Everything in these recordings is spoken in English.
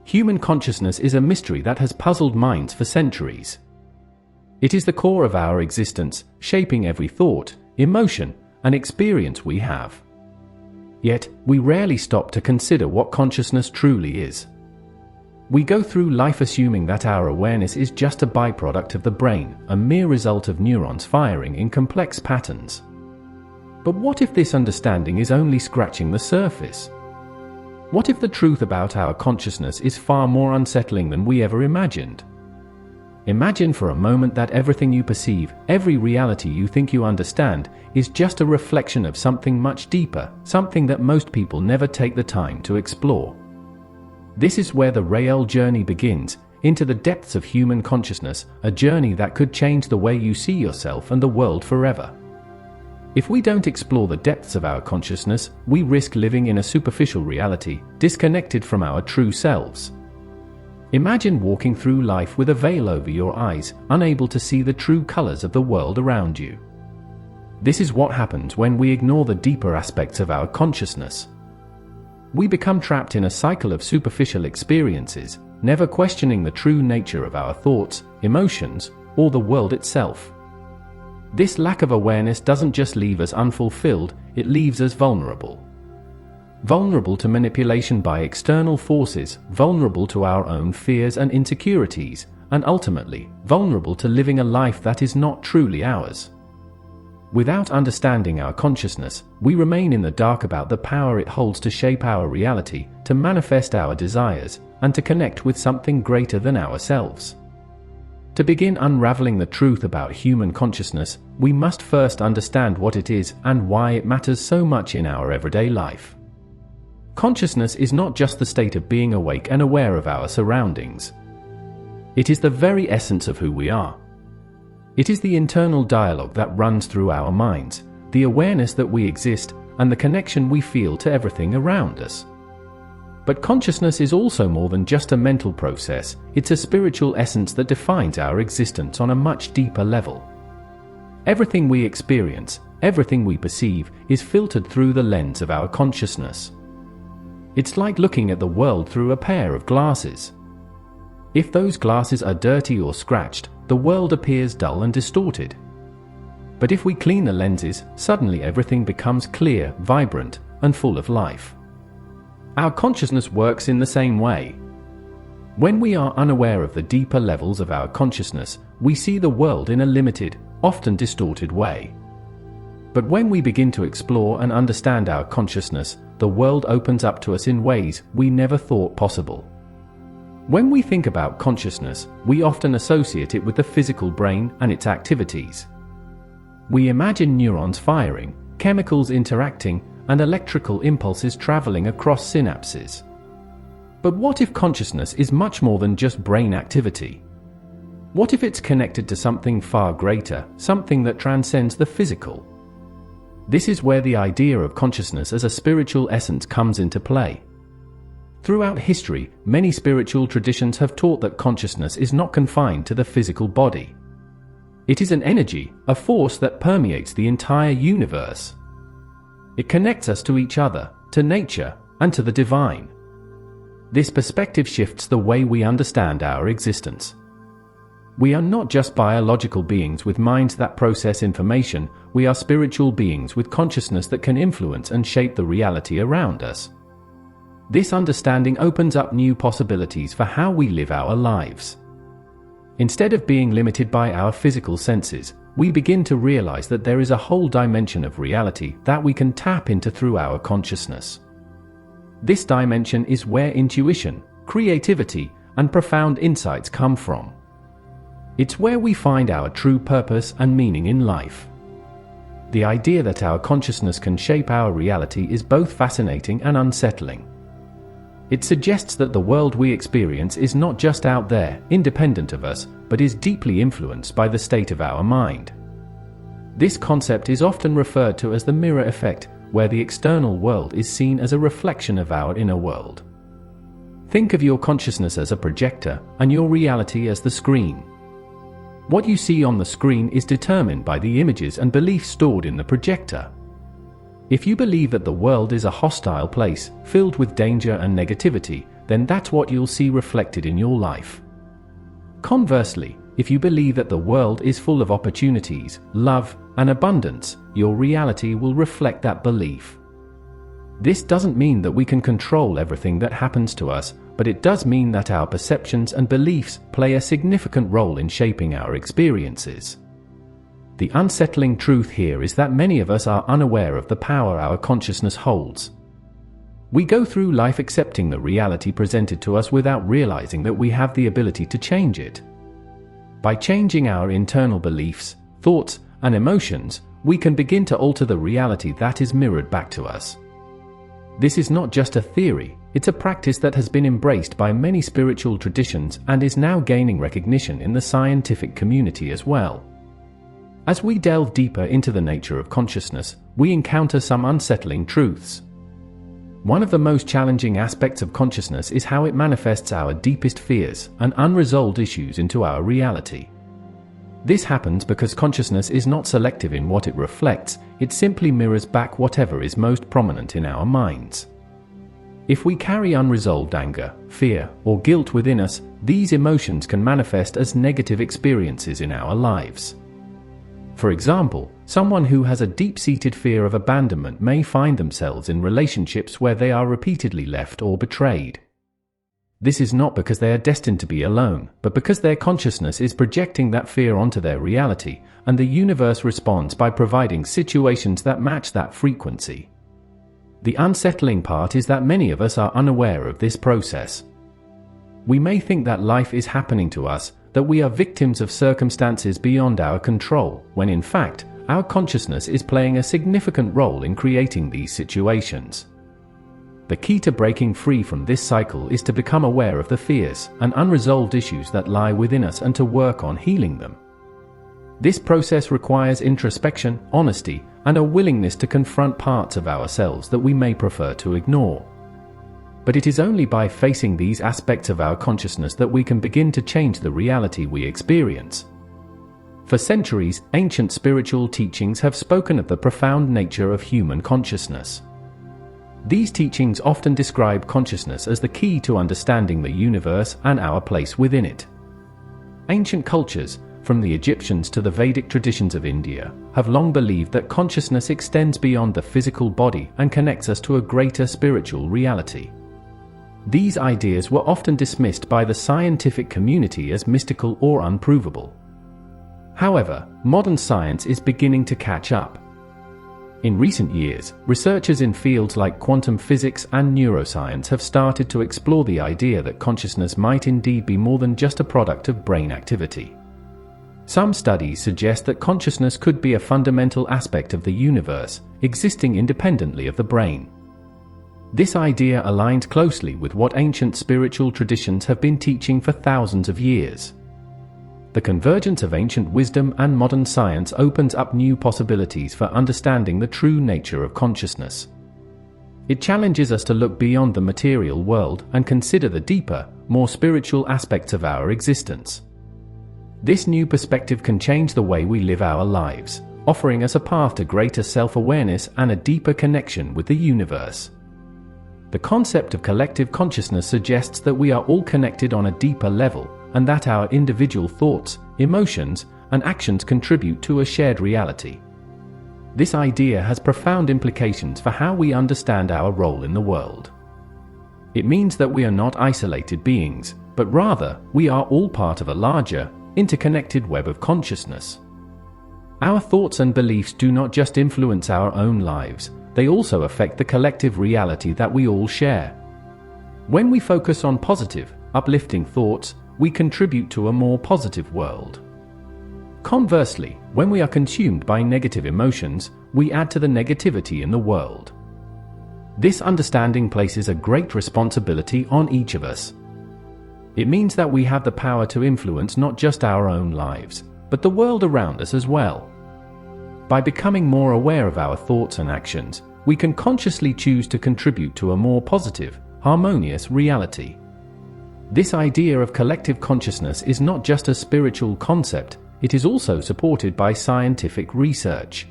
Human consciousness is a mystery that has puzzled minds for centuries. It is the core of our existence, shaping every thought, emotion, and experience we have. Yet, we rarely stop to consider what consciousness truly is. We go through life assuming that our awareness is just a byproduct of the brain, a mere result of neurons firing in complex patterns. But what if this understanding is only scratching the surface? What if the truth about our consciousness is far more unsettling than we ever imagined? Imagine for a moment that everything you perceive, every reality you think you understand, is just a reflection of something much deeper, something that most people never take the time to explore. This is where the real journey begins, into the depths of human consciousness, a journey that could change the way you see yourself and the world forever. If we don't explore the depths of our consciousness, we risk living in a superficial reality, disconnected from our true selves. Imagine walking through life with a veil over your eyes, unable to see the true colors of the world around you. This is what happens when we ignore the deeper aspects of our consciousness. We become trapped in a cycle of superficial experiences, never questioning the true nature of our thoughts, emotions, or the world itself. This lack of awareness doesn't just leave us unfulfilled, it leaves us vulnerable. Vulnerable to manipulation by external forces, vulnerable to our own fears and insecurities, and ultimately, vulnerable to living a life that is not truly ours. Without understanding our consciousness, we remain in the dark about the power it holds to shape our reality, to manifest our desires, and to connect with something greater than ourselves. To begin unraveling the truth about human consciousness, we must first understand what it is and why it matters so much in our everyday life. Consciousness is not just the state of being awake and aware of our surroundings. It is the very essence of who we are. It is the internal dialogue that runs through our minds, the awareness that we exist, and the connection we feel to everything around us. But consciousness is also more than just a mental process, it's a spiritual essence that defines our existence on a much deeper level. Everything we experience, everything we perceive, is filtered through the lens of our consciousness. It's like looking at the world through a pair of glasses. If those glasses are dirty or scratched, the world appears dull and distorted. But if we clean the lenses, suddenly everything becomes clear, vibrant, and full of life. Our consciousness works in the same way. When we are unaware of the deeper levels of our consciousness, we see the world in a limited, often distorted way. But when we begin to explore and understand our consciousness, the world opens up to us in ways we never thought possible. When we think about consciousness, we often associate it with the physical brain and its activities. We imagine neurons firing, chemicals interacting, and electrical impulses traveling across synapses. But what if consciousness is much more than just brain activity? What if it's connected to something far greater, something that transcends the physical? This is where the idea of consciousness as a spiritual essence comes into play. Throughout history, many spiritual traditions have taught that consciousness is not confined to the physical body. It is an energy, a force that permeates the entire universe. It connects us to each other, to nature, and to the divine. This perspective shifts the way we understand our existence. We are not just biological beings with minds that process information, we are spiritual beings with consciousness that can influence and shape the reality around us. This understanding opens up new possibilities for how we live our lives. Instead of being limited by our physical senses, we begin to realize that there is a whole dimension of reality that we can tap into through our consciousness. This dimension is where intuition, creativity, and profound insights come from. It's where we find our true purpose and meaning in life. The idea that our consciousness can shape our reality is both fascinating and unsettling. It suggests that the world we experience is not just out there, independent of us, but is deeply influenced by the state of our mind. This concept is often referred to as the mirror effect, where the external world is seen as a reflection of our inner world. Think of your consciousness as a projector, and your reality as the screen. What you see on the screen is determined by the images and beliefs stored in the projector. If you believe that the world is a hostile place, filled with danger and negativity, then that's what you'll see reflected in your life. Conversely, if you believe that the world is full of opportunities, love, and abundance, your reality will reflect that belief. This doesn't mean that we can control everything that happens to us, but it does mean that our perceptions and beliefs play a significant role in shaping our experiences. The unsettling truth here is that many of us are unaware of the power our consciousness holds. We go through life accepting the reality presented to us without realizing that we have the ability to change it. By changing our internal beliefs, thoughts, and emotions, we can begin to alter the reality that is mirrored back to us. This is not just a theory, it's a practice that has been embraced by many spiritual traditions and is now gaining recognition in the scientific community as well. As we delve deeper into the nature of consciousness, we encounter some unsettling truths. One of the most challenging aspects of consciousness is how it manifests our deepest fears and unresolved issues into our reality. This happens because consciousness is not selective in what it reflects, it simply mirrors back whatever is most prominent in our minds. If we carry unresolved anger, fear, or guilt within us, these emotions can manifest as negative experiences in our lives. For example, someone who has a deep-seated fear of abandonment may find themselves in relationships where they are repeatedly left or betrayed. This is not because they are destined to be alone, but because their consciousness is projecting that fear onto their reality, and the universe responds by providing situations that match that frequency. The unsettling part is that many of us are unaware of this process. We may think that life is happening to us, that we are victims of circumstances beyond our control, when in fact, our consciousness is playing a significant role in creating these situations. The key to breaking free from this cycle is to become aware of the fears and unresolved issues that lie within us and to work on healing them. This process requires introspection, honesty, and a willingness to confront parts of ourselves that we may prefer to ignore. But it is only by facing these aspects of our consciousness that we can begin to change the reality we experience. For centuries, ancient spiritual teachings have spoken of the profound nature of human consciousness. These teachings often describe consciousness as the key to understanding the universe and our place within it. Ancient cultures, from the Egyptians to the Vedic traditions of India, have long believed that consciousness extends beyond the physical body and connects us to a greater spiritual reality. These ideas were often dismissed by the scientific community as mystical or unprovable. However, modern science is beginning to catch up. In recent years, researchers in fields like quantum physics and neuroscience have started to explore the idea that consciousness might indeed be more than just a product of brain activity. Some studies suggest that consciousness could be a fundamental aspect of the universe, existing independently of the brain. This idea aligns closely with what ancient spiritual traditions have been teaching for thousands of years. The convergence of ancient wisdom and modern science opens up new possibilities for understanding the true nature of consciousness. It challenges us to look beyond the material world and consider the deeper, more spiritual aspects of our existence. This new perspective can change the way we live our lives, offering us a path to greater self-awareness and a deeper connection with the universe. The concept of collective consciousness suggests that we are all connected on a deeper level, and that our individual thoughts, emotions, and actions contribute to a shared reality. This idea has profound implications for how we understand our role in the world. It means that we are not isolated beings, but rather, we are all part of a larger, interconnected web of consciousness. Our thoughts and beliefs do not just influence our own lives, they also affect the collective reality that we all share. When we focus on positive, uplifting thoughts, we contribute to a more positive world. Conversely, when we are consumed by negative emotions, we add to the negativity in the world. This understanding places a great responsibility on each of us. It means that we have the power to influence not just our own lives, but the world around us as well. By becoming more aware of our thoughts and actions, we can consciously choose to contribute to a more positive, harmonious reality. This idea of collective consciousness is not just a spiritual concept, it is also supported by scientific research.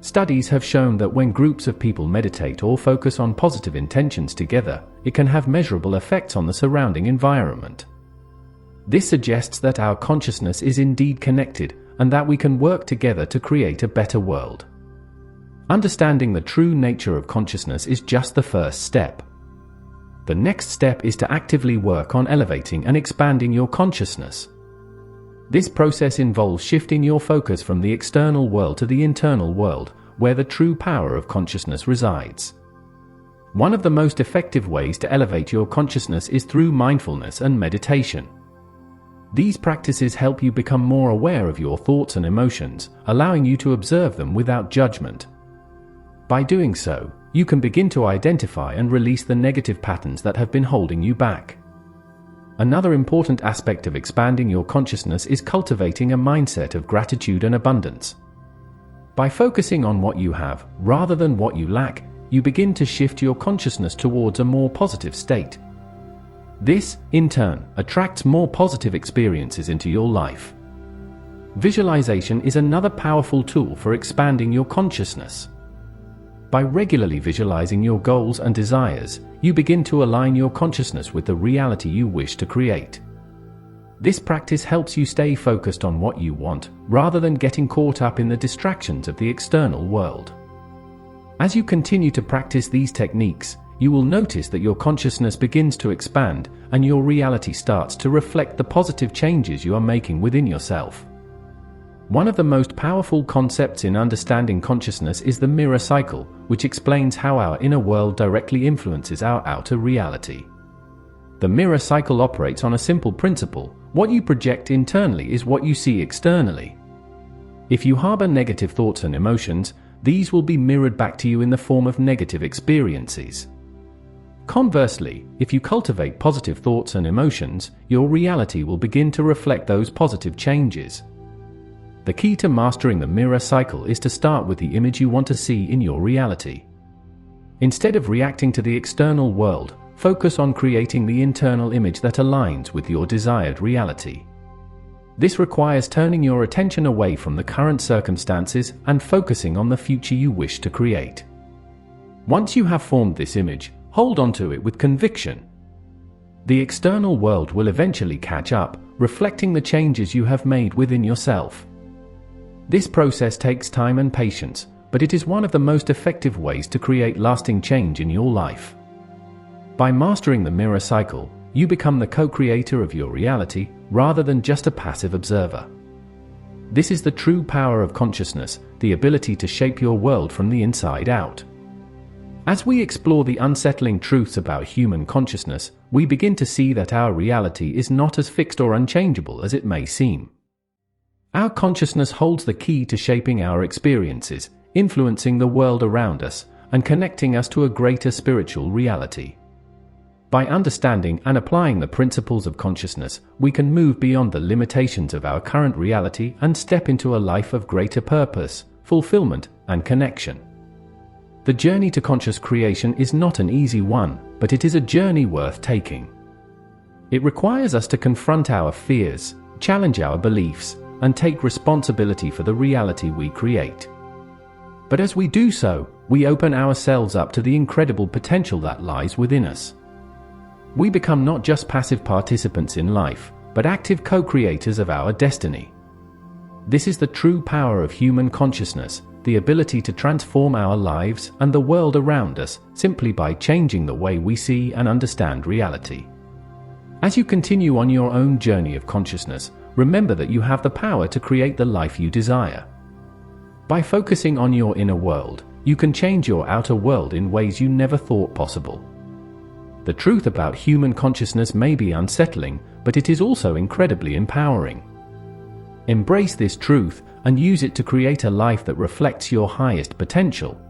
Studies have shown that when groups of people meditate or focus on positive intentions together, it can have measurable effects on the surrounding environment. This suggests that our consciousness is indeed connected and that we can work together to create a better world. Understanding the true nature of consciousness is just the first step. The next step is to actively work on elevating and expanding your consciousness. This process involves shifting your focus from the external world to the internal world, where the true power of consciousness resides. One of the most effective ways to elevate your consciousness is through mindfulness and meditation. These practices help you become more aware of your thoughts and emotions, allowing you to observe them without judgment. By doing so, you can begin to identify and release the negative patterns that have been holding you back. Another important aspect of expanding your consciousness is cultivating a mindset of gratitude and abundance. By focusing on what you have, rather than what you lack, you begin to shift your consciousness towards a more positive state. This, in turn, attracts more positive experiences into your life. Visualization is another powerful tool for expanding your consciousness. By regularly visualizing your goals and desires, you begin to align your consciousness with the reality you wish to create. This practice helps you stay focused on what you want, rather than getting caught up in the distractions of the external world. As you continue to practice these techniques, you will notice that your consciousness begins to expand, and your reality starts to reflect the positive changes you are making within yourself. One of the most powerful concepts in understanding consciousness is the mirror cycle, which explains how our inner world directly influences our outer reality. The mirror cycle operates on a simple principle: what you project internally is what you see externally. If you harbor negative thoughts and emotions, these will be mirrored back to you in the form of negative experiences. Conversely, if you cultivate positive thoughts and emotions, your reality will begin to reflect those positive changes. The key to mastering the mirror cycle is to start with the image you want to see in your reality. Instead of reacting to the external world, focus on creating the internal image that aligns with your desired reality. This requires turning your attention away from the current circumstances and focusing on the future you wish to create. Once you have formed this image, hold on to it with conviction. The external world will eventually catch up, reflecting the changes you have made within yourself. This process takes time and patience, but it is one of the most effective ways to create lasting change in your life. By mastering the mirror cycle, you become the co-creator of your reality, rather than just a passive observer. This is the true power of consciousness, the ability to shape your world from the inside out. As we explore the unsettling truths about human consciousness, we begin to see that our reality is not as fixed or unchangeable as it may seem. Our consciousness holds the key to shaping our experiences, influencing the world around us, and connecting us to a greater spiritual reality. By understanding and applying the principles of consciousness, we can move beyond the limitations of our current reality and step into a life of greater purpose, fulfillment, and connection. The journey to conscious creation is not an easy one, but it is a journey worth taking. It requires us to confront our fears, challenge our beliefs, and take responsibility for the reality we create. But as we do so, we open ourselves up to the incredible potential that lies within us. We become not just passive participants in life, but active co-creators of our destiny. This is the true power of human consciousness, the ability to transform our lives and the world around us simply by changing the way we see and understand reality. As you continue on your own journey of consciousness, remember that you have the power to create the life you desire. By focusing on your inner world, you can change your outer world in ways you never thought possible. The truth about human consciousness may be unsettling, but it is also incredibly empowering. Embrace this truth and use it to create a life that reflects your highest potential.